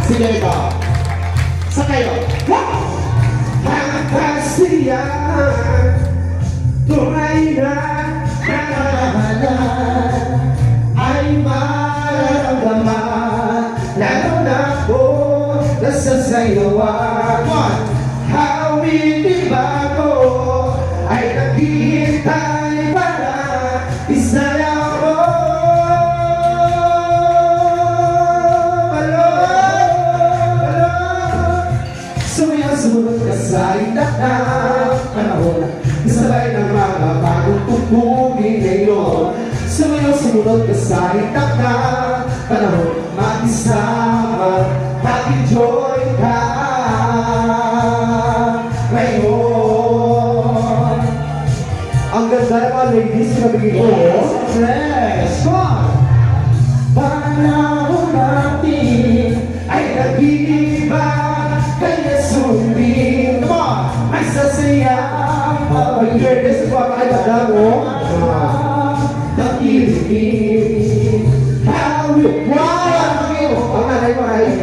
Sige ito. Sa kayo. Ang kasiyahan, tunay na nakahalan ay mararamdaman, lalo na po nasasayawan. Hawin ba ko ay naghihintay para isayaw mo. Sumunod ka sa itak ng panahon, isabay ng mga bagong tugtugin ngayon. Sumunod ka sa itak ng panahon, mag-isama, mag-enjoy ka ngayon. Ang ganda ng mga ladies na bigay ko. Yes! Panahon natin ay nag-iiba, kaya sundin mo, may sasayang pag-girdes ko ang kaganda mo. Nakiligin, hawit mo. Ang nanay mo ay